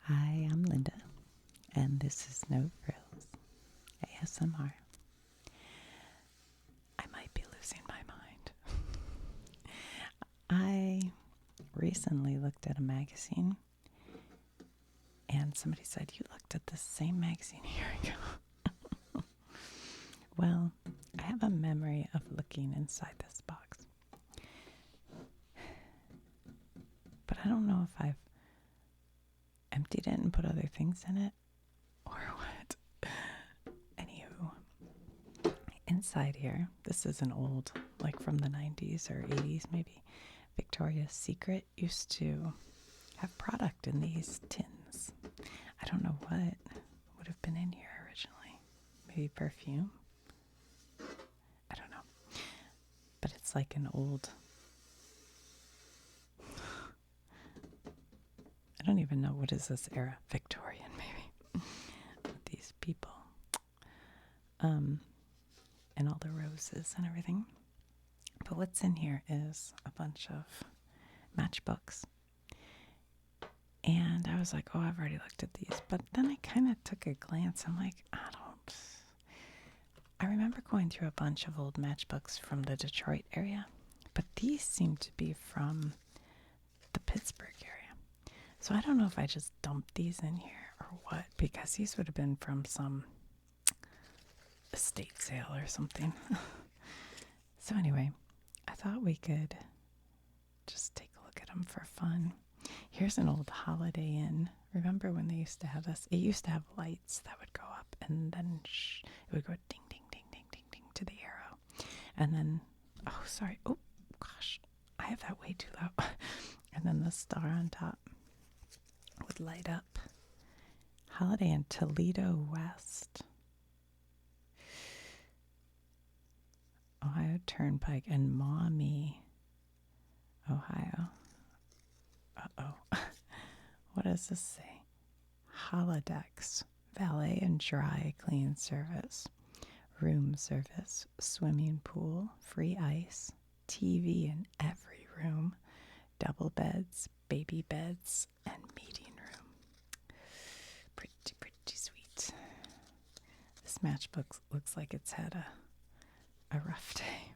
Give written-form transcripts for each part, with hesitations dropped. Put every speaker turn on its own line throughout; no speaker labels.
Hi, I'm Linda, and this is No Frills ASMR. I might be losing my mind. I recently looked at a magazine, and somebody said, "You looked at the same magazine a year ago." Well, I have a memory of looking inside this box, but I don't know if I've emptied it and put other things in it or what. Anywho, inside here, this is an old, like from the 90s or 80s maybe, Victoria's Secret used to have product in these tins. I don't know what would have been in here originally. Maybe perfume? I don't know. But it's like an old... I don't even know, what is this era? Victorian, maybe. With these people. And all the roses and everything. But what's in here is a bunch of matchbooks. And I was like, oh, I've already looked at these. But then I kind of took a glance. I'm like, I remember going through a bunch of old matchbooks from the Detroit area. But these seem to be from the Pittsburgh area. So I don't know if I just dumped these in here or what. Because these would have been from some estate sale or something. So anyway, I thought we could just take a look at them for fun. Here's an old Holiday Inn. Remember when they used to have this? It used to have lights that would go up and then it would go ding, ding, ding, ding, ding, ding to the arrow. And then, oh, sorry. Oh, gosh. I have that way too loud. And then the star on top would light up. Holiday Inn, Toledo West. Ohio Turnpike and Maumee, Ohio. Uh-oh. What does this say? Holodex, valet and dry clean service, room service, swimming pool, free ice, TV in every room, double beds, baby beds, and meeting room. Pretty, pretty sweet. This matchbook looks like it's had a rough day.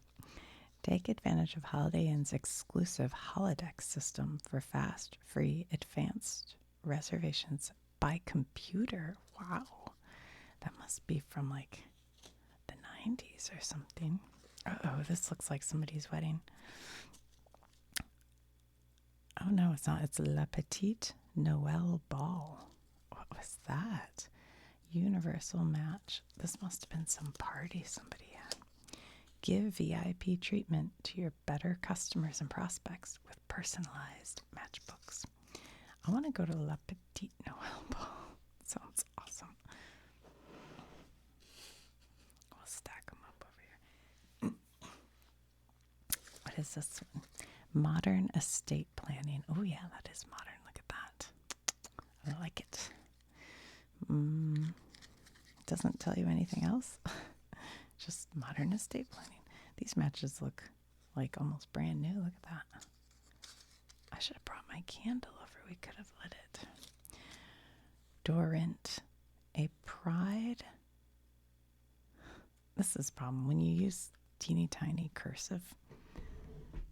Take advantage of Holiday Inn's exclusive holodeck system for fast, free, advanced reservations by computer. Wow. That must be from like the 90s or something. Uh-oh, this looks like somebody's wedding. Oh no, it's not. It's La Petite Noël Ball. What was that? Universal match. This must have been some party somebody had. Give VIP treatment to your better customers and prospects with personalized matchbooks. I want to go to La Petite Noël Ball. Sounds awesome. We'll stack them up over here. What is this one? Modern estate planning. Oh yeah, that is modern. Look at that. I like it. It doesn't tell you anything else. Just modern estate planning. These matches look like almost brand new. Look at that. I should have brought my candle over. We could have lit it. Dorint, a pride. This is a problem. When you use teeny tiny cursive,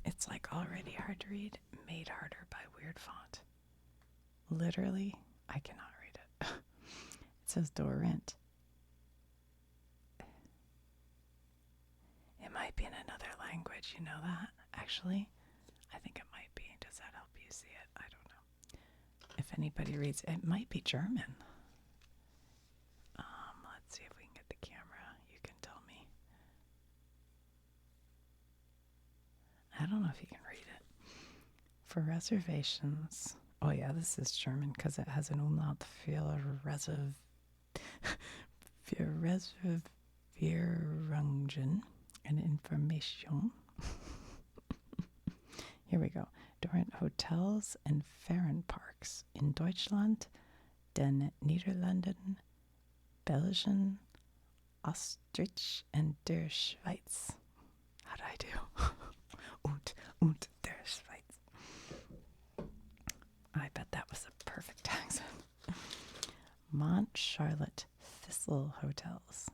it's like already hard to read, made harder by weird font. Literally, I cannot read it. It says Dorint. It might be in another language, you know that? Actually, I think it might be. Does that help you see it? I don't know. If anybody reads it, might be German. Let's see if we can get the camera. You can tell me. I don't know if you can read it. For reservations. Oh yeah, this is German because it has an umlaut für Reservierungen and information. Here we go. Dorint Hotels and Ferienparks in Deutschland, den Niederlanden, Belgien, Österreich, and der Schweiz. How'd I do? und der Schweiz. I bet that was a perfect accent. Mont Charlotte Thistle Hotels.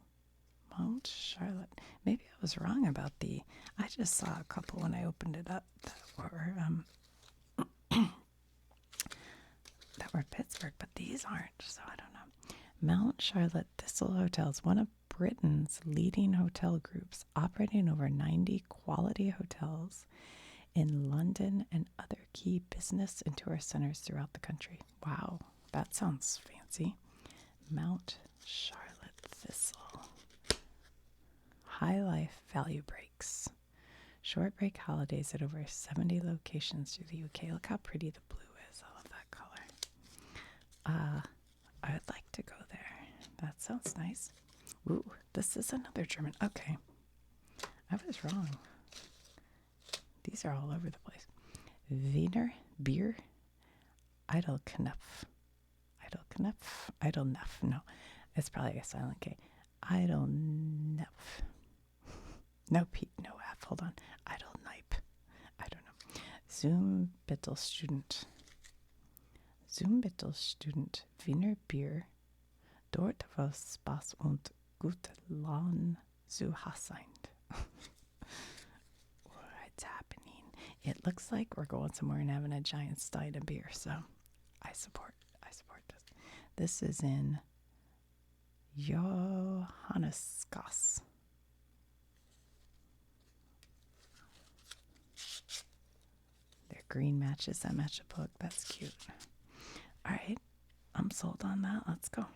Mount Charlotte. Maybe I was wrong about I just saw a couple when I opened it up that were Pittsburgh, but these aren't, so I don't know. Mount Charlotte Thistle Hotels, one of Britain's leading hotel groups, operating over 90 quality hotels in London and other key business and tourist centers throughout the country. Wow, that sounds fancy. Mount Charlotte Thistle. High life value breaks. Short break holidays at over 70 locations through the UK. Look how pretty the blue is. I love that color. I would like to go there. That sounds nice. Ooh, this is another German. Okay. I was wrong. These are all over the place. Wiener Beer. Eidelknopf. No, it's probably a silent K. Eidelknopf. No P, no F. Hold on. Eidelkneipe. I don't know. Zoombittelstudent. Wiener Bier. Dort wo Spaß und gute Laune zu sein. What's happening? It looks like we're going somewhere and having a giant stein of beer, so I support this. This is in Johannesgas. They're green matches that match a book. That's cute. All right, I'm sold on that. Let's go.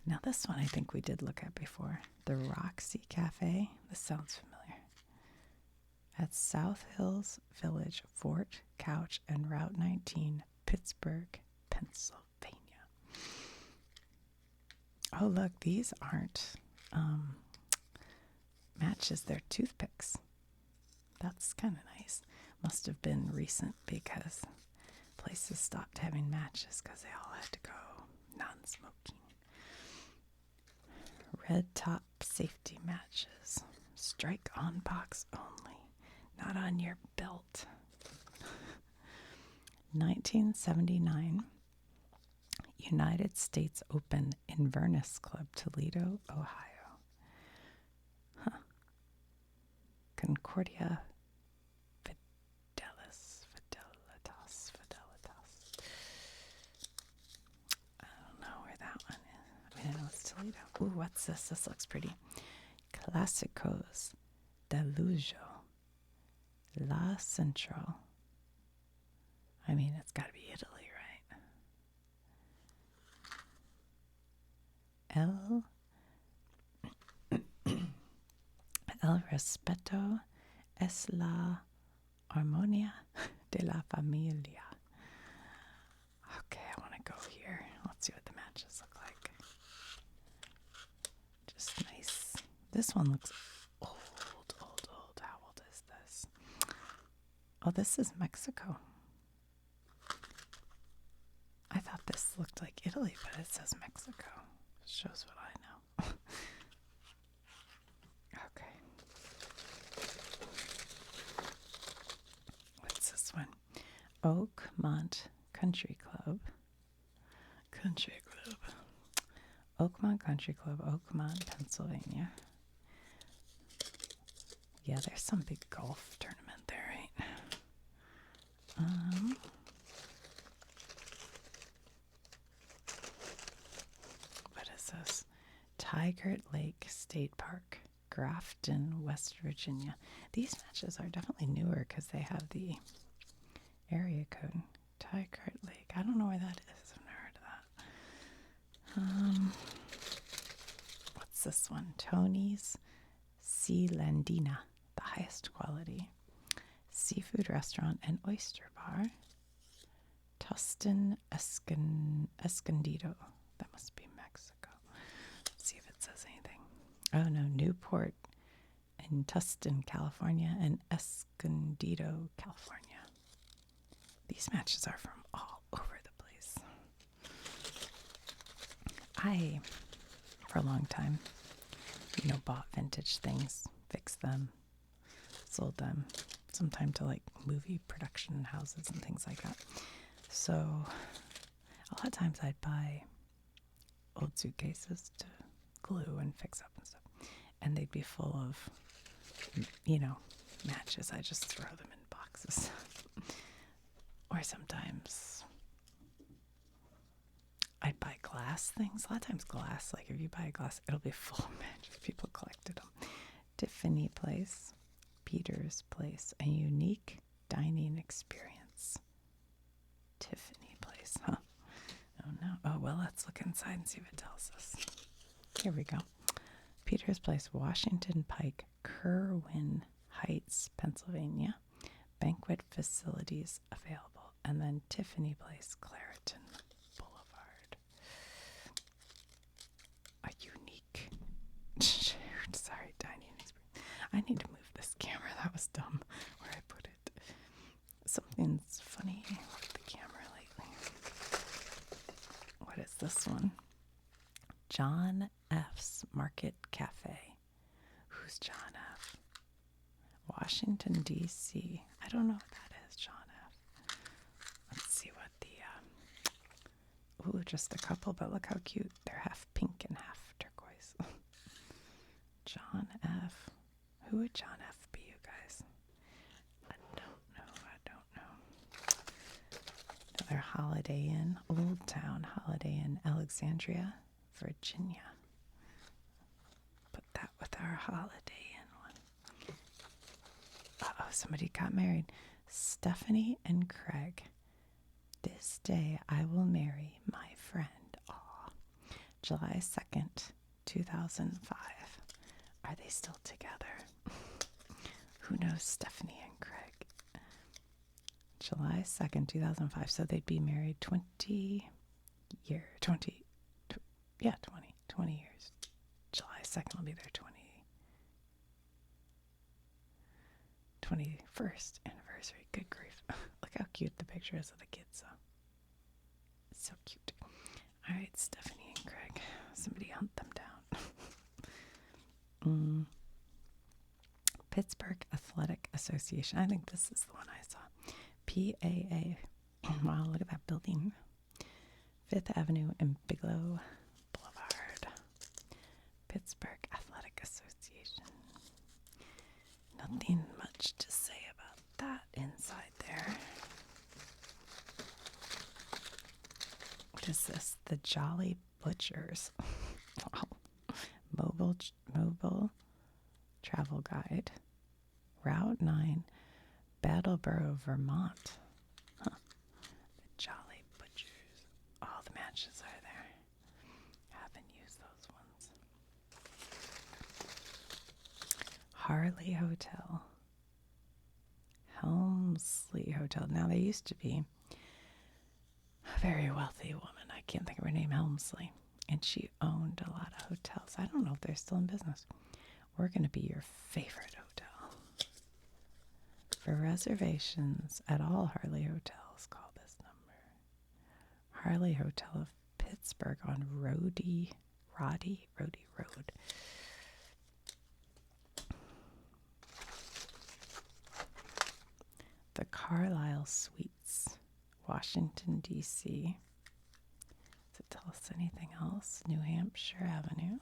Now this one I think we did look at before. The Roxy Cafe. This sounds familiar. At South Hills Village, Fort Couch, and Route 19, Pittsburgh, Pennsylvania. Oh, look, these aren't matches. They're toothpicks. That's kind of nice. Must have been recent because places stopped having matches because they all had to go non-smoking. Red top safety matches. Strike on box only, not on your belt. 1979, United States Open Inverness Club, Toledo, Ohio. Concordia Fidelis. I don't know where that one is. I know it's Toledo. Ooh, what's this? This looks pretty. Clásicos de Lujo. La Central. I mean, it's got to be Italy, right? El respeto es la armonía de la familia. Okay, I want to go here. Let's see what the matches look like. Just nice. This one looks old. How old is this? Oh, this is Mexico. I thought this looked like Italy, but it says Mexico. Shows what I know. Okay. What's this one? Oakmont Country Club. Oakmont Country Club, Oakmont, Pennsylvania. Yeah, there's some big golf tournament there, right? What is this? Tigert Lake State Park, Grafton, West Virginia. These matches are definitely newer because they have the area code. Tigert Lake. I don't know where that is. I've never heard of that. What's this one? Tony's Sealandina, the highest quality seafood restaurant and oyster bar. Tustin Escondido. That must be Mexico. Let's see if it says anything. Oh no, Newport in Tustin, California, and Escondido, California. These matches are from all over the place. I, for a long time, bought vintage things, fixed them, sold them, sometimes to like movie production houses and things like that. So lot of times I'd buy old suitcases to glue and fix up and stuff. And they'd be full of, matches. I just throw them in boxes. Or sometimes I'd buy glass things. A lot of times glass, like if you buy a glass, it'll be full of matches. People collected them. Tiffany Place, Peter's Place, a unique dining experience. Tiffany Place, huh? Oh no. Oh, well, let's look inside and see if it tells us. Here we go. Peter's Place, Washington Pike, Kerwin Heights, Pennsylvania. Banquet facilities available. And then Tiffany Place, Clareton Boulevard. A unique, sorry, dining experience. I need to move this camera. That was dumb where I put it. Something's funny with the camera lately. What is this one? John F's Market Cafe. Who's John F? Washington, D.C. I don't know what that is, John F. Let's see what the, ooh, just a couple, but look how cute. They're half pink and half turquoise. John F. Who would John F. be, you guys? I don't know. Another Holiday Inn, Old Town Holiday Inn, Alexandria, Virginia. Put that with our Holiday Inn one. Uh-oh, somebody got married. Stephanie and Craig. This day I will marry my friend. Aw. July 2nd, 2005. Are they still together? Who knows Stephanie and Craig? July 2nd, 2005. So they'd be married 20 years. 20 years. July 2nd will be their 21st anniversary. Good grief. Look how cute the picture is of the kids. It's so cute. All right, Stephanie and Craig. Somebody hunt them down. Pittsburgh Athletic Association. I think this is the one I saw. PAA. Wow, look at that building. 5th Avenue and Bigelow Boulevard. Pittsburgh Athletic Association. Nothing much to say about that inside there. What is this? The Jolly Butchers. Wow. Mobile travel guide. Route 9, Battleboro, Vermont. Huh. The Jolly Butchers. All the matches are there. Haven't used those ones. Harley Hotel. Helmsley Hotel. Now, there used to be a very wealthy woman. I can't think of her name, Helmsley. And she owned a lot of hotels. I don't know if they're still in business. We're going to be your favorite hotel. For reservations at all Harley hotels, call this number. Harley Hotel of Pittsburgh on Roddy Road. The Carlisle Suites, Washington, D.C. Does it tell us anything else? New Hampshire Avenue.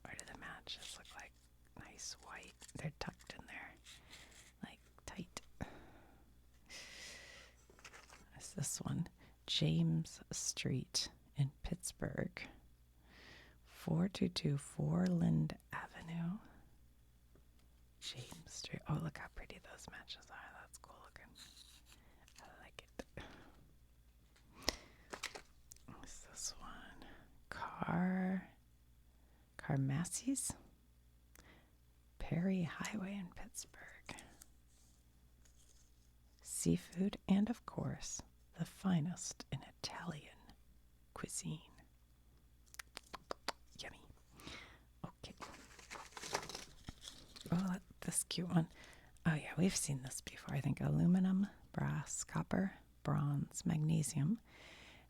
Or do the matches look like nice white? They're tucked in there, like tight. Is this one? James Street in Pittsburgh. 422 Foreland Avenue. James Street. Oh, look how pretty those matches are. That's cool looking. I like it. What's this one? Carmassies? Perry Highway in Pittsburgh. Seafood and, of course, the finest in Italian cuisine. Yummy. Okay. Oh, this cute one. Oh, yeah, we've seen this before. I think aluminum, brass, copper, bronze, magnesium,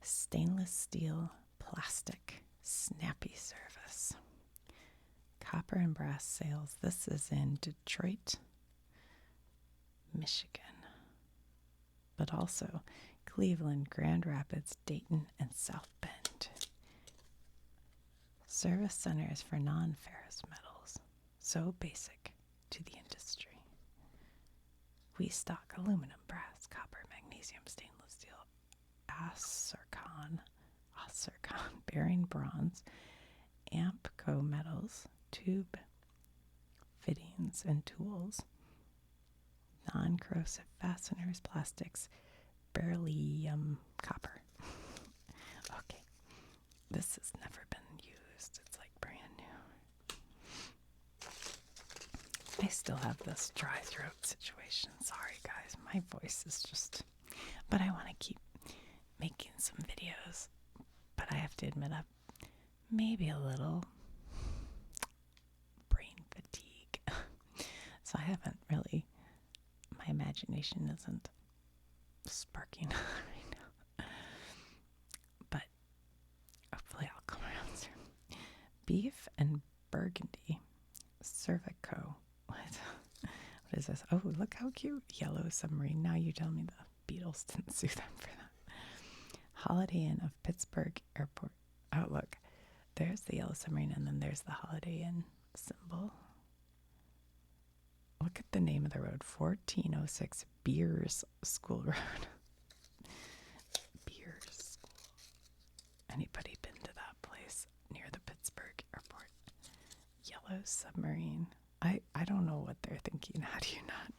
stainless steel, plastic, snappy service. Copper and brass sales. This is in Detroit, Michigan. But also, Cleveland, Grand Rapids, Dayton, and South Bend. Service centers for non-ferrous metals, so basic to the industry. We stock aluminum, brass, copper, magnesium, stainless steel, acercon, bearing bronze, Ampco metals, tube fittings and tools, non-corrosive fasteners, plastics, beryllium, copper. Okay, this has never been used. It's like brand new. I still have this dry throat situation. Sorry, guys. My voice is just... But I want to keep making some videos. But I have to admit, I'm maybe a little brain fatigue. So I haven't really... My imagination isn't sparking right now. But hopefully I'll come around soon. Beef and Burgundy. Cervico. What is this? Oh, look how cute. Yellow submarine. Now you tell me the Beatles didn't sue them for that. Holiday Inn of Pittsburgh Airport. Oh, look. There's the yellow submarine, and then there's the Holiday Inn symbol. Look at the name of the road. 1406 Beers School Road. Beers School. Anybody been to that place near the Pittsburgh Airport? Yellow submarine. I don't know what they're thinking. How do you not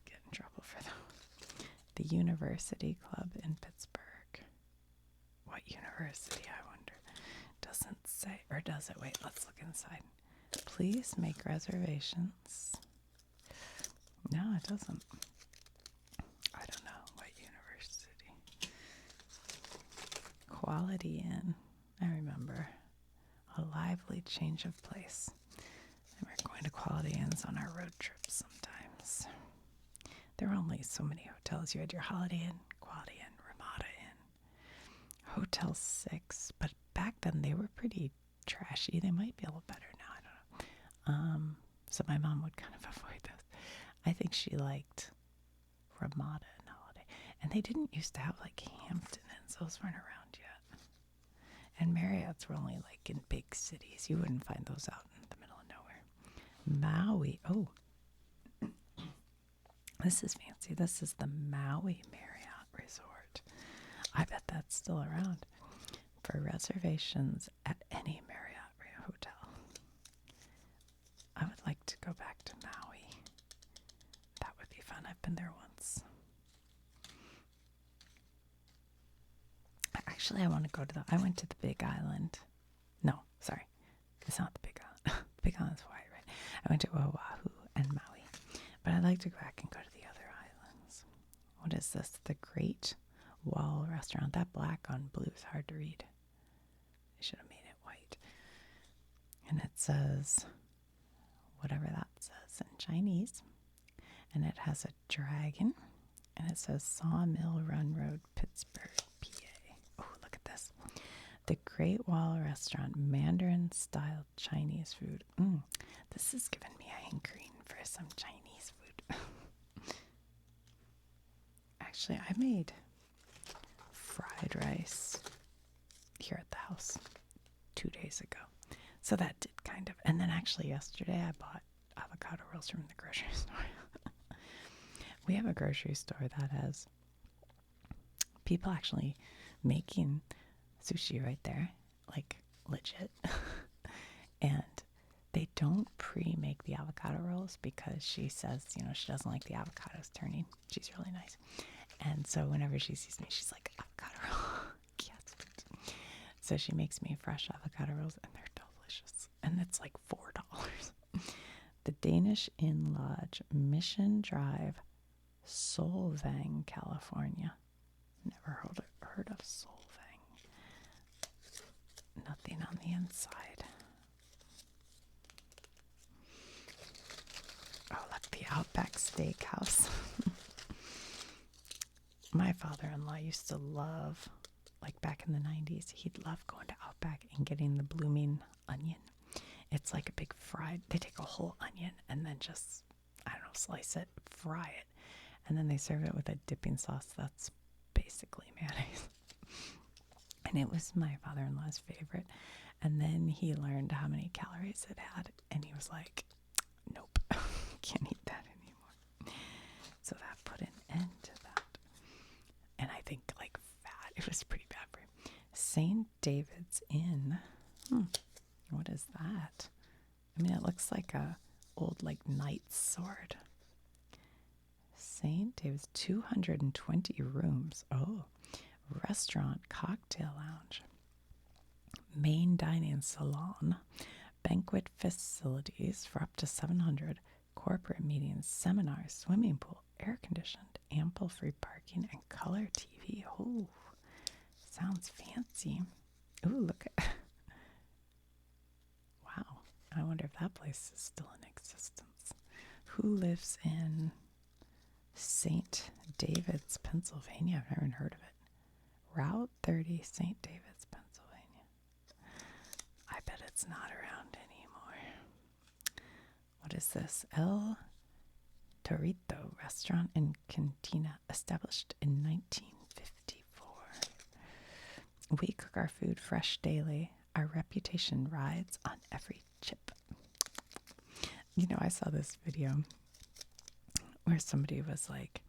get in trouble for that? The University Club in Pittsburgh. What university, I wonder? Doesn't say, or does it? Wait, let's look inside. Please make reservations. No, it doesn't. I don't know what university. Quality Inn. I remember. A lively change of place. And we're going to Quality Inns on our road trips sometimes. There were only so many hotels. You had your Holiday Inn, Quality Inn, Ramada Inn, Hotel 6. But back then they were pretty trashy. They might be a little better now. I don't know. So my mom would kind of avoid those. I think she liked Ramada and Holiday. And they didn't used to have like Hampton Inns. Those weren't around yet. And Marriott's were only like in big cities. You wouldn't find those out in the middle of nowhere. Maui. Oh. This is fancy. This is the Maui Marriott Resort. I bet that's still around. For reservations at any Marriott hotel. I would like to go back to Maui. That would be fun. I've been there once. Actually, I want to go to I went to the Big Island. No, sorry. It's not the Big Island. The Big Island's Hawaii, right? I went to Oahu and Maui. But I'd like to go back and go to the other islands. What is this? The Great Wall Restaurant. That black on blue is hard to read. I should have made it white. And it says, whatever that says in Chinese. And it has a dragon. And it says Sawmill Run Road, Pittsburgh, PA. Oh, look at this. The Great Wall Restaurant, Mandarin-style Chinese food. This is giving me a hankering for some Chinese food. Actually, I made fried rice here at the house 2 days ago. So that did kind of. And then actually yesterday I bought avocado rolls from the grocery store. We have a grocery store that has people actually making sushi right there, like legit. And they don't pre-make the avocado rolls because she says, she doesn't like the avocados turning. She's really nice. And so whenever she sees me, she's like, avocado roll. Yes. So she makes me fresh avocado rolls, and they're delicious. And it's like $4. The Danish Inn Lodge, Mission Drive, Solvang, California. Never heard of Solvang. Nothing on the inside. Oh, look, the Outback Steakhouse. My father-in-law used to love, like back in the 90s, he'd love going to Outback and getting the blooming onion. It's like a big fried, they take a whole onion and then just, I don't know, slice it, fry it. And then they serve it with a dipping sauce that's big. basically mayonnaise. And it was my father-in-law's favorite. And then he learned how many calories it had, and he was like, nope, can't eat that anymore. So that put an end to that. And I think like fat, it was pretty bad for him. St. David's Inn. What is that? I mean, it looks like a old like knight's sword. St. David's, 220 rooms. Oh, restaurant, cocktail lounge, main dining salon, banquet facilities for up to 700, corporate meetings, seminars, swimming pool, air conditioned, ample free parking, and color TV. Oh, sounds fancy. Ooh, look at wow. I wonder if that place is still in existence. Who lives in St. David's, Pennsylvania? I've never heard of it. Route 30, St. David's, Pennsylvania. I bet it's not around anymore. What is this? El Torito Restaurant and Cantina, established in 1954. We cook our food fresh daily. Our reputation rides on every chip. You know, I saw this video where somebody was like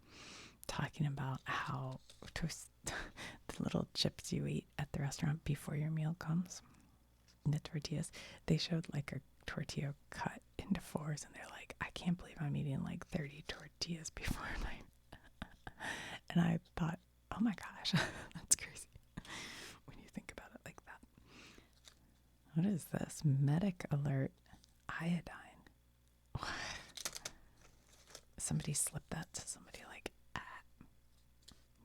talking about how the little chips you eat at the restaurant before your meal comes, the tortillas, they showed like a tortilla cut into fours, and they're like, I can't believe I'm eating like 30 tortillas before my and I thought, oh my gosh, that's crazy when you think about it like that. What is this? Medic alert, iodine. What? Somebody slipped that to somebody like,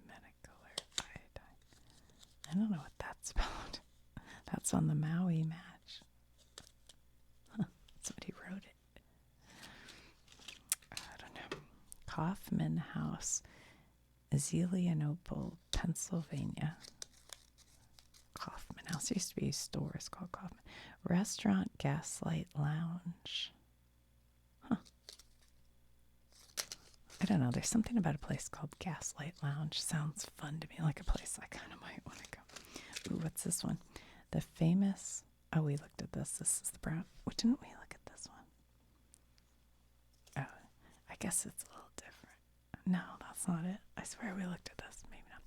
medic alert, iodine. I don't know what that's about. That's on the Maui match. Huh, somebody wrote it. I don't know. Kaufman House, Zelienople, Pennsylvania. Kaufman House. There used to be stores called Kaufman. Restaurant, Gaslight Lounge. Huh. I don't know. There's something about a place called Gaslight Lounge. Sounds fun to me, like a place I kind of might want to go. Ooh, what's this one? The famous... Oh, we looked at this. This is the brown... Oh, didn't we look at this one? Oh, I guess it's a little different. No, that's not it. I swear we looked at this. Maybe not.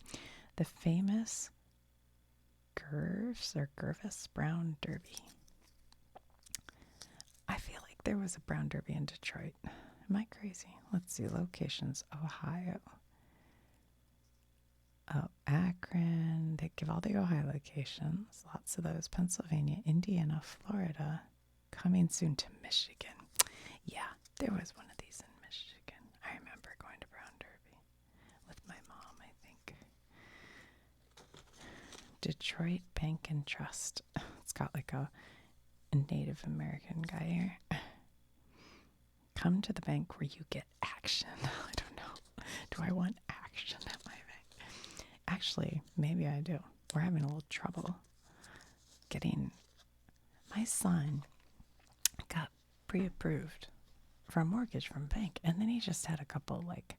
The famous Gervis Brown Derby. I feel like there was a Brown Derby in Detroit. Am I crazy? Let's see. Locations. Ohio. Oh, Akron. They give all the Ohio locations. Lots of those. Pennsylvania, Indiana, Florida. Coming soon to Michigan. Yeah, there was one of these in Michigan. I remember going to Brown Derby with my mom, I think. Detroit Bank and Trust. It's got like a Native American guy here. Come to the bank where you get action. I don't know. Do I want action at my bank? Actually, maybe I do. We're having a little trouble getting... My son got pre-approved for a mortgage from a bank, and then he just had a couple like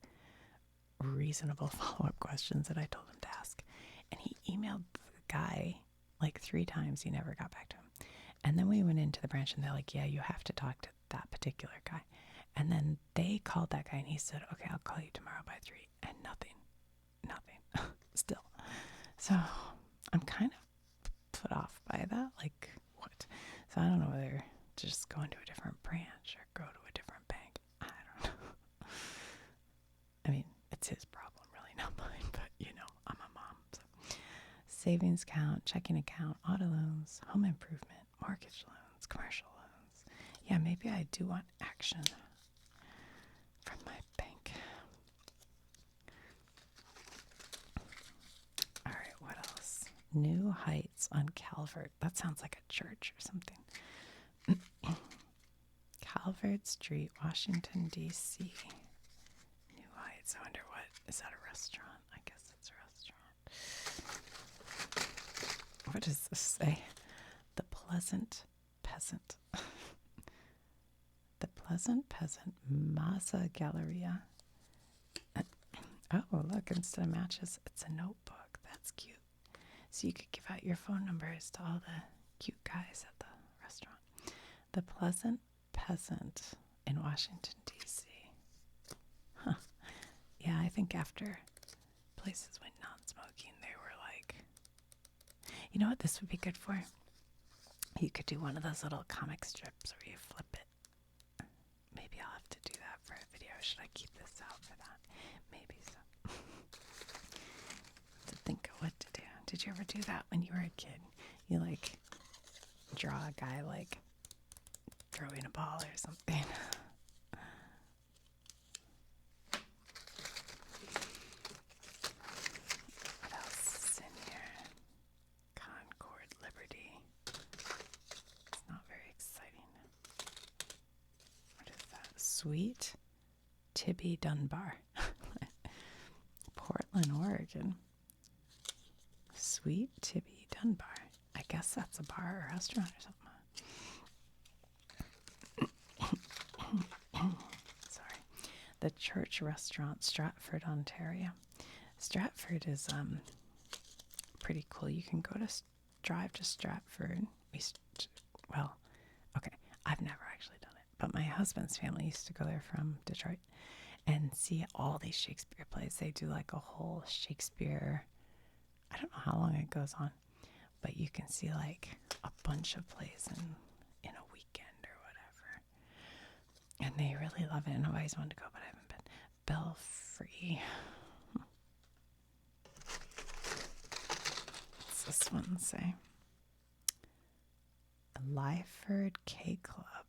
reasonable follow-up questions that I told him to ask, and he emailed the guy like 3 times. He never got back to him. And then we went into the branch, and they're like, yeah, you have to talk to that particular guy. And then they called that guy, and he said, okay, I'll call you tomorrow by 3. And nothing still. So I'm kind of put off by that. Like, what? So I don't know whether to just go into a different branch or go to a different bank. I don't know. I mean, it's his problem, really, not mine. But, you know, I'm a mom. So. Savings account, checking account, auto loans, home improvement, mortgage loans, commercial loans. Yeah, maybe I do want action from my bank. All right, what else? New Heights on Calvert. That sounds like a church or something. Calvert Street, Washington, D.C. New Heights. I wonder what. Is that a restaurant? I guess it's a restaurant. What does this say? The Pleasant Peasant. The Pleasant Peasant Mazza Galleria. Oh, look, instead of matches, it's a notebook. That's cute. So you could give out your phone numbers to all the cute guys at the restaurant. The Pleasant Peasant in Washington, D.C. Huh. Yeah, I think after places went non-smoking, they were like, you know what this would be good for? You could do one of those little comic strips where you flip it. Maybe I'll have to do that for a video. Should I keep this out for that? Maybe so. To think of what to do. Did you ever do that when you were a kid? You like draw a guy like throwing a ball or something. What else is in here? Concord Liberty. It's not very exciting. What is that? Sweet Tibby Dunbar. Portland, Oregon. Sweet Tibby Dunbar. I guess that's a bar or restaurant or something. Sorry. The Church Restaurant, Stratford, Ontario. Stratford is pretty cool. You can go to drive to Stratford. Well, okay, I've never actually done it, but my husband's family used to go there from Detroit and see all these Shakespeare plays. They do like a whole Shakespeare, I don't know how long it goes on, but you can see like a bunch of plays in a weekend or whatever. And they really love it, and I've always wanted to go, but I haven't been. Belfry. What's this one say? Lyford K Club.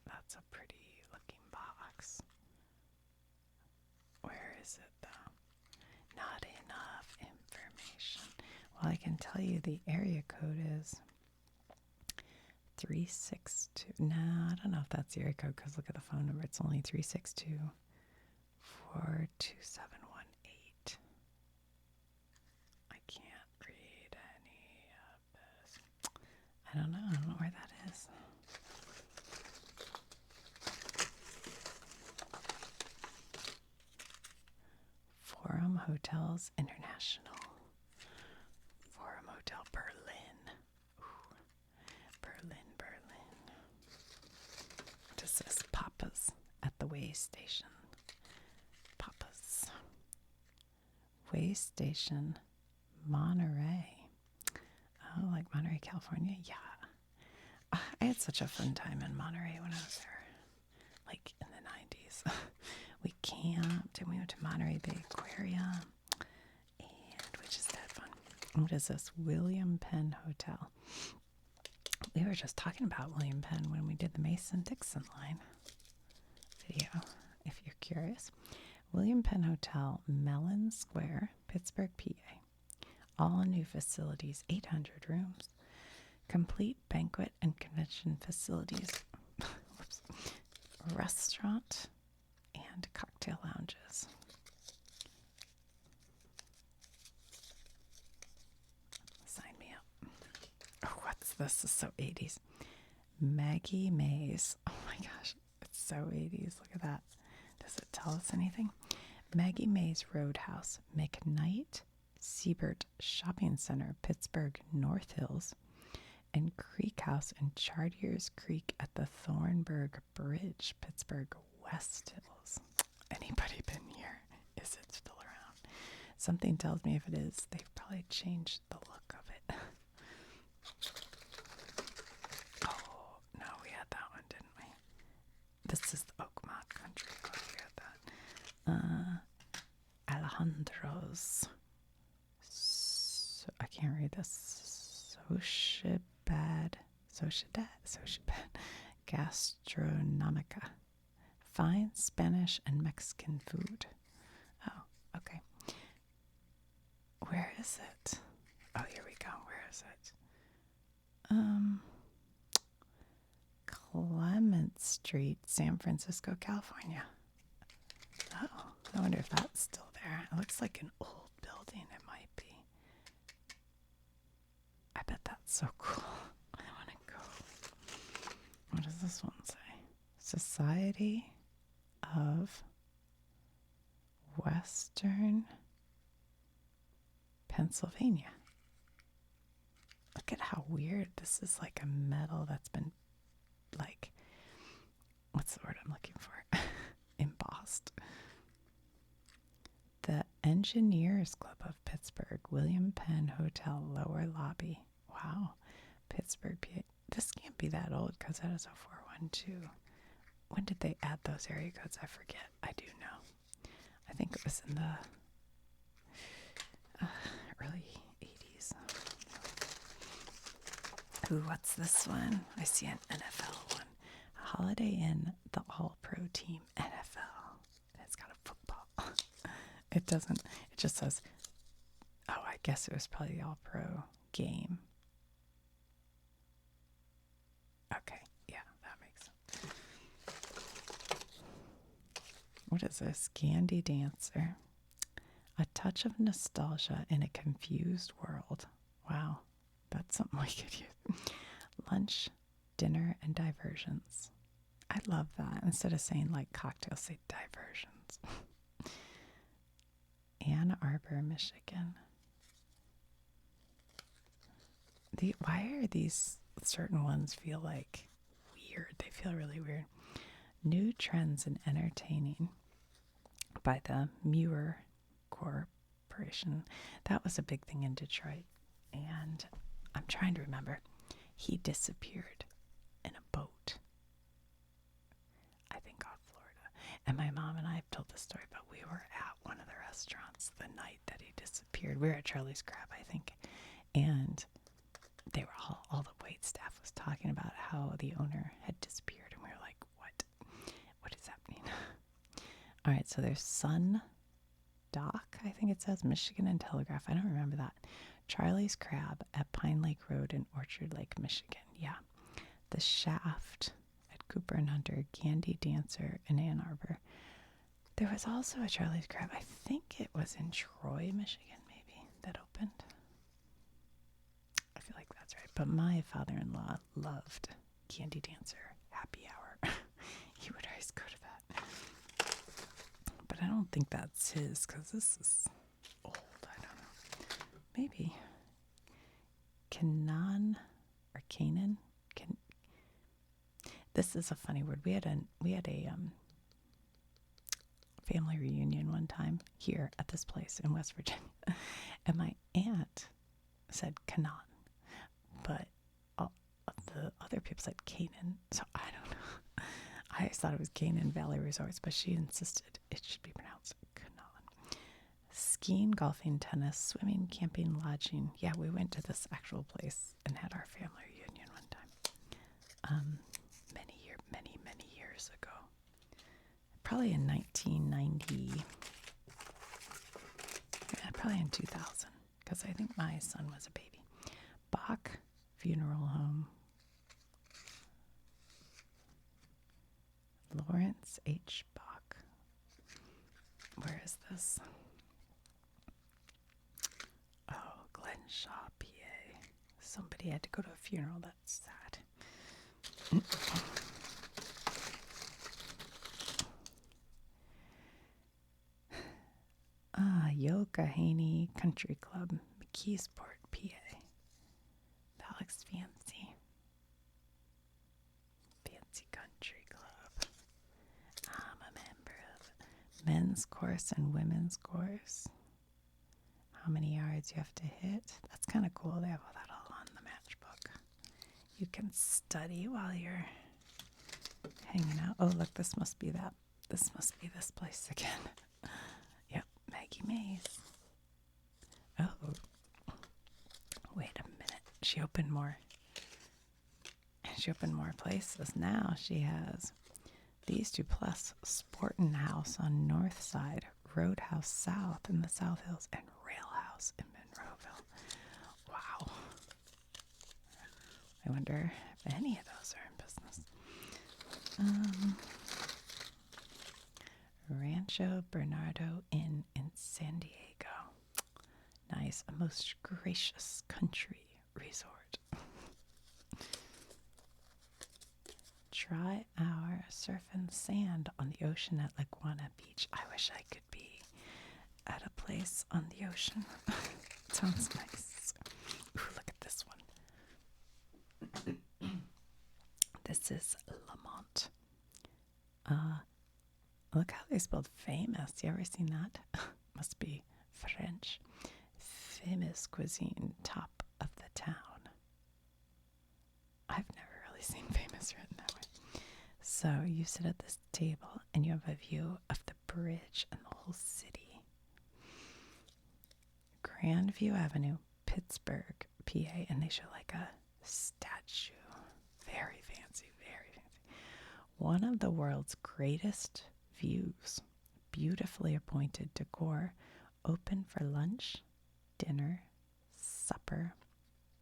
That's a pretty looking box. Where is it though? Not enough information. Well, I can tell you the area code is 362. No, I don't know if that's the area code because look at the phone number. It's only 362 42718. I can't read any of this. I don't know where that is. Forum Hotels International. Forum Hotel Berlin. Ooh. Berlin. What is this? Papa's at the Way Station. Papa's. Way Station, Monterey. Oh, like Monterey, California? Yeah. I had such a fun time in Monterey when I was there, like in the 90s. We camped and we went to Monterey Bay Aquarium, and we just had fun. What is this? William Penn Hotel. We were just talking about William Penn when we did the Mason-Dixon line video, if you're curious. William Penn Hotel, Mellon Square, Pittsburgh, PA. All new facilities, 800 rooms. Complete banquet and convention facilities. Restaurant and cocktail lounges. Sign me up. Oh, what's this? This is so 80s. Maggie Mays. Oh my gosh, it's so 80s. Look at that. Does it tell us anything? Maggie Mays Roadhouse, McKnight Siebert Shopping Center, Pittsburgh North Hills, and Creek House in Chartiers Creek at the Thornburg Bridge, Pittsburgh West Hills. Anybody been here? Is it still around? Something tells me if it is, they've probably changed the look of it. Oh, no, we had that one, didn't we? This is the Oakmont Country Club. We had that. Alejandro's. I can't read this. Sociedad Gastronomica. Fine Spanish and Mexican food. Oh, okay. Where is it? Oh, here we go. Where is it? Clement Street, San Francisco, California. Oh, I wonder if that's still there. It looks like an old building. It might be. I bet that's so cool. I want to go. What does this one say? Society of Western Pennsylvania. Look at how weird. This is like a metal that's been, like, what's the word I'm looking for? Embossed. The Engineers Club of Pittsburgh, William Penn Hotel, lower lobby. Wow. Pittsburgh, PA. This can't be that old because that is a 412. When did they add those area codes? I forget. I do know. I think it was in the early 80s. Ooh, what's this one? I see an NFL one. Holiday Inn, the All-Pro Team, NFL. It's got a football. It doesn't. It just says, oh, I guess it was probably the All-Pro game. Okay, yeah, that makes sense. What is this? Candy Dancer. A touch of nostalgia in a confused world. Wow, that's something we could use. Lunch, dinner, and diversions. I love that. Instead of saying like cocktails, say diversions. Ann Arbor, Michigan. Why are these certain ones feel like weird? They feel really weird. New Trends in Entertaining by the Muir Corporation. That was a big thing in Detroit. And I'm trying to remember. He disappeared in a boat. I think off Florida. And my mom and I have told this story, but we were at one of the restaurants the night that he disappeared. We were at Charlie's Crab, I think. And they were all the wait staff was talking about how the owner had disappeared. And we were like, what? What is happening? All right, so there's Sun Dock, I think it says, Michigan and Telegraph. I don't remember that. Charlie's Crab at Pine Lake Road in Orchard Lake, Michigan. Yeah. The Shaft at Cooper and Hunter, Candy Dancer in Ann Arbor. There was also a Charlie's Crab. I think it was in Troy, Michigan, maybe, that opened. I feel like that's right. But my father-in-law loved Candy Dancer happy hour. He would always go to that. But I don't think that's his because this is old. I don't know. Maybe. Canaan. This is a funny word. We had a family reunion one time here at this place in West Virginia, and my aunt said Canaan, but all of the other people said Canaan. So I don't know. I always thought it was Canaan Valley Resorts, but she insisted it should be pronounced Canaan. Skiing, golfing, tennis, swimming, camping, lodging. Yeah, we went to this actual place and had our family reunion one time. Many years ago. Probably in 1990. Yeah, probably in 2000, because I think my son was a baby. Bach Funeral Home. Lawrence H. Bach. Where is this? Oh, Glenshaw, PA. Somebody had to go to a funeral. That's sad. Yokohama Country Club, McKeesport, PA. That looks fancy. Fancy country club. I'm a member of men's course and women's course. How many yards you have to hit. That's kind of cool. They have all that all on the matchbook. You can study while you're hanging out. Oh, look, this must be that. This must be this place again. Yep, Maggie Mays. Oh, wait a minute. She opened more. She opened more places. Now she has these two plus Sportin' House on North Side, Roadhouse South in the South Hills, and Rail House in Monroeville. Wow. I wonder if any of those are in business. Rancho Bernardo Inn in San Diego. Nice. A most gracious country resort. Try our surf and sand on the ocean at Laguana Beach. I wish I could be at a place on the ocean. Sounds nice. Ooh, look at this one. This is Lamont. Look how they spelled famous. You ever seen that? Must be French. Famous cuisine, top of the town. I've never really seen famous written that way. So you sit at this table and you have a view of the bridge and the whole city. Grandview Avenue, Pittsburgh, PA, and they show like a statue. Very fancy, very fancy. One of the world's greatest views, beautifully appointed decor, open for lunch, dinner, supper,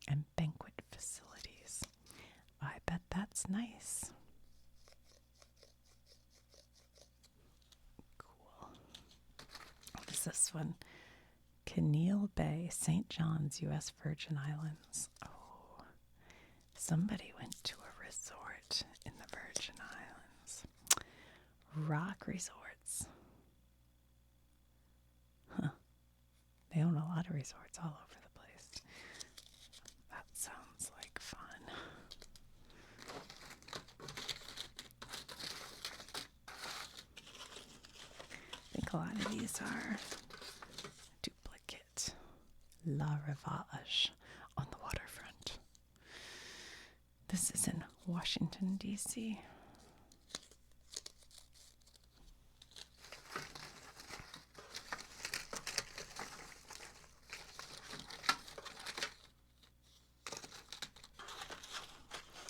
and banquet facilities. I bet that's nice. Cool. What is this one? Keneal Bay, St. John's, U.S. Virgin Islands. Oh, somebody went to a resort in the Virgin Islands. Rock Resorts. Huh. They own a lot of resorts all over the place. That sounds like fun. I think a lot of these are duplicate. La Rivage on the waterfront. This is in Washington, D.C.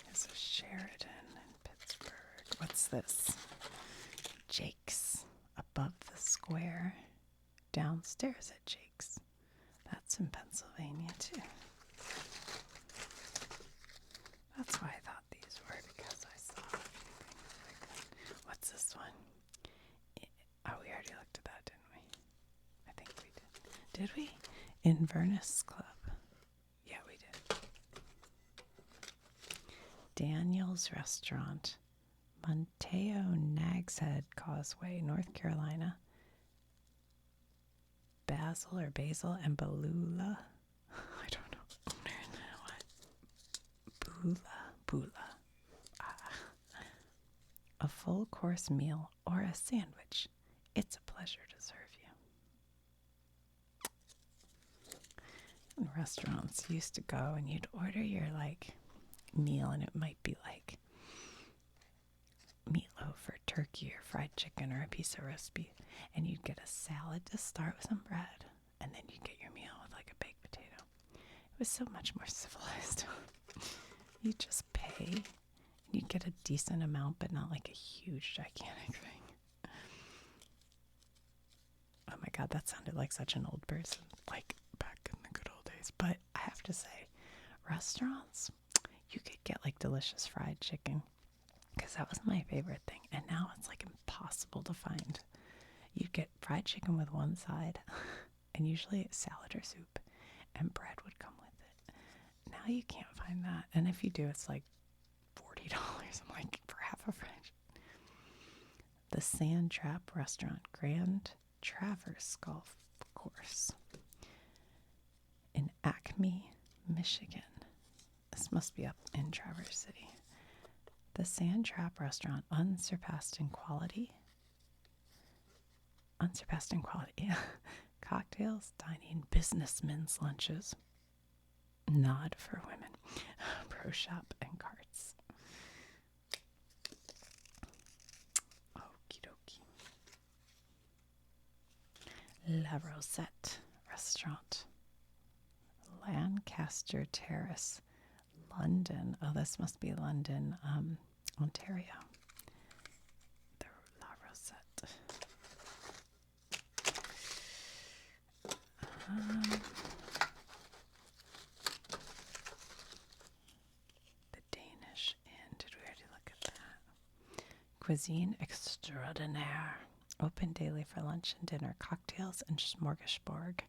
There's a Sheridan in Pittsburgh. What's this? Jake's above the square. Downstairs at Jake's. That's in Pennsylvania too. That's why I thought these were, because I saw a few things like that. What's this one? Oh, we already looked at that, didn't we? I think we did. Did we? Inverness Club. Yeah, we did. Daniel's Restaurant. Monteo Nags Head Causeway, North Carolina. Basil and Balula. I don't know. What? Bula. A full course meal or a sandwich. It's a pleasure to serve you. In restaurants, you used to go and you'd order your meal, and it might be like meatloaf or turkey or fried chicken or a piece of roast beef, and you'd get a salad to start with some bread, and then you'd get your meal with like a baked potato. It was so much more civilized. You just pay, and you'd get a decent amount, but not like a huge, gigantic thing. Oh my God, that sounded like such an old person, like back in the good old days. But I have to say, restaurants, you could get like delicious fried chicken, because that was my favorite thing. And now it's like impossible to find. You'd get fried chicken with one side, and usually a salad or soup, and bread would come with it. Now you can't find that. And if you do, it's like $40. I'm like, for half a fried chicken. The Sand Trap Restaurant, Grand Traverse Golf Course in Acme, Michigan. This must be up in Traverse City. The Sand Trap Restaurant, unsurpassed in quality. Cocktails, dining, businessmen's lunches. Not for women. Pro shop and carts. Okie dokie. La Rosette Restaurant. Lancaster Terrace, London. Oh, this must be London, Ontario. The La Rosette. The Danish Inn. Did we already look at that? Cuisine extraordinaire. Open daily for lunch and dinner, cocktails and smorgasbord.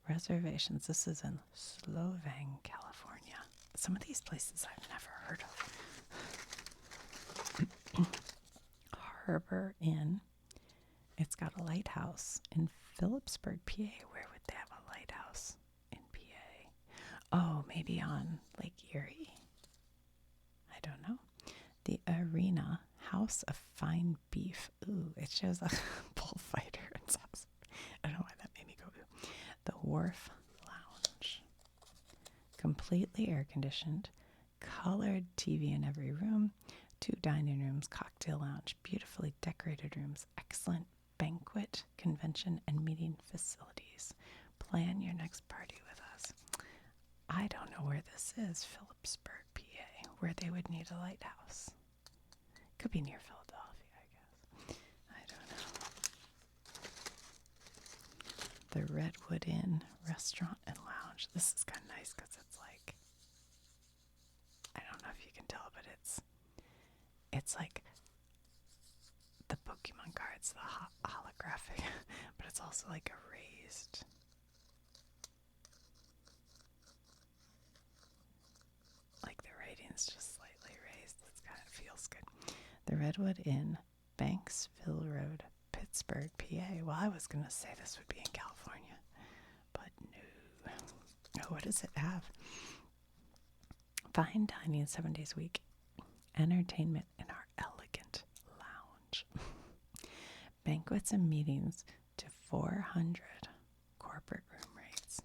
Reservations. This is in Slovang, California. Some of these places I've never heard of. Harbor Inn. It's got a lighthouse in Phillipsburg, PA. Where would they have a lighthouse in PA? Oh, maybe on Lake Erie. I don't know. The Arena, House of Fine Beef. Ooh, it shows a bullfighter. It's awesome. I don't know why that made me go ooh. The Wharf Lounge. Completely air conditioned. Colored TV in every room. 2 dining rooms, cocktail lounge, beautifully decorated rooms, excellent banquet, convention, and meeting facilities. Plan your next party with us. I don't know where this is, Phillipsburg, PA, where they would need a lighthouse. Could be near Philadelphia, I guess. I don't know. The Redwood Inn Restaurant and Lounge. This is kind of nice because it's like, I don't know if you can tell, but it's like the Pokemon cards, the holographic, but it's also like a raised. Like the rating's just slightly raised. It's kind of feels good. The Redwood Inn, Banksville Road, Pittsburgh, PA. Well, I was going to say this would be in California, but no. Oh, what does it have? Fine dining 7 days a week. Entertainment in our elegant lounge. Banquets and meetings to 400. Corporate room rates.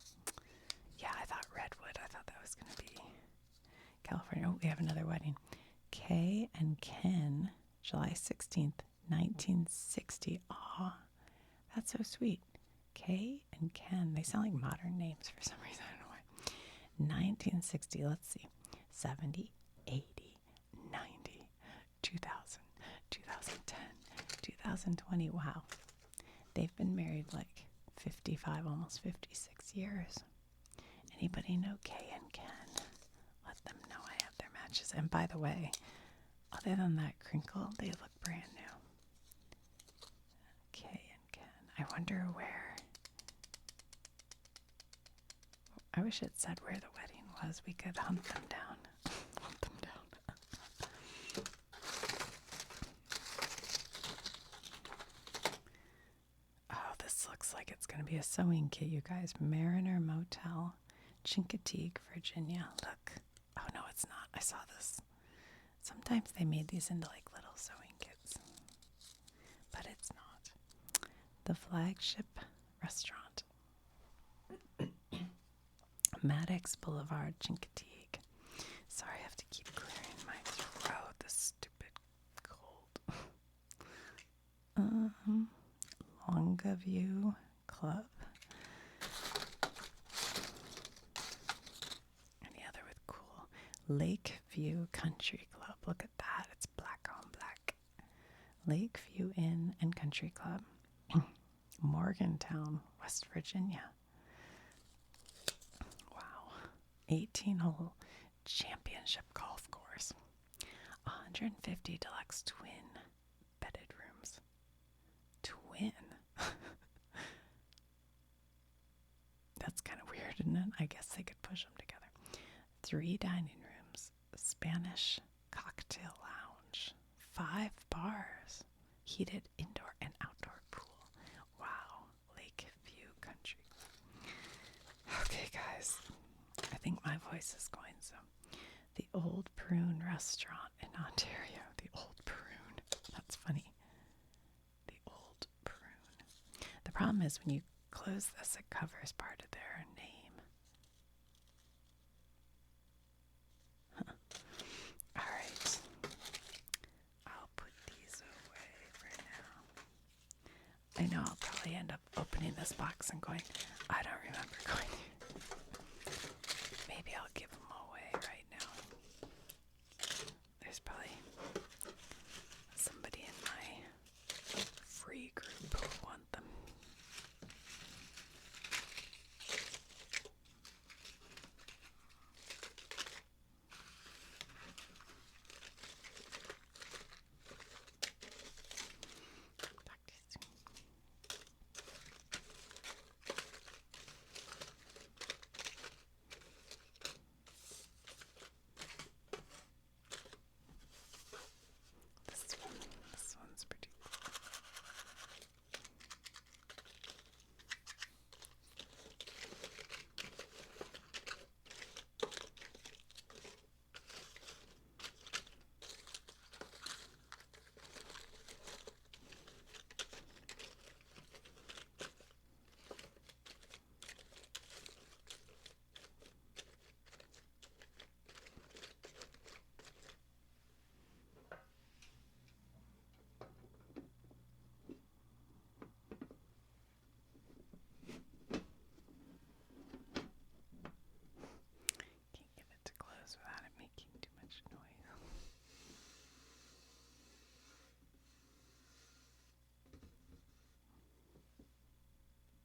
Yeah, I thought Redwood. I thought that was going to be California. Oh, we have another wedding. Kay and Ken, July 16th, 1960. Aw, that's so sweet. Kay and Ken. They sound like modern names for some reason. I don't know why. 1960. Let's see. 70, 80, 90, 2000, 2010, 2020. Wow. They've been married like 55, almost 56 years. Anybody know Kay and Ken? Let them know I have their matches. And by the way, other than that crinkle, they look brand new. Kay and Ken. I wonder where. I wish it said where the wedding was. We could hunt them down. Hunt them down. Oh, this looks like it's going to be a sewing kit, you guys. Mariner Motel, Chincoteague, Virginia. Look. Oh, no, it's not. I saw this. Sometimes they made these into like little sewing kits, but it's not. The Flagship Restaurant. Maddox Boulevard, Chincoteague. Sorry, I have to keep clearing my throat. This stupid cold. Longview Club. Any other with cool? Lakeview Country Club. Look at that. It's black on black. Lakeview Inn and Country Club. Morgantown, West Virginia. 18-hole championship golf course. 150 deluxe twin bedded rooms. Twin. That's kind of weird, isn't it? I guess they could push them together. 3 dining rooms. Spanish cocktail lounge. 5 bars. Heated indoor and outdoor pool. Wow. Lakeview Country. Okay, guys. I think my voice is going, so. The Old Prune Restaurant in Ontario. The Old Prune. That's funny. The Old Prune. The problem is when you close this, it covers part of their name. Huh. All right. I'll put these away for now. I know I'll probably end up opening this box and going, I don't remember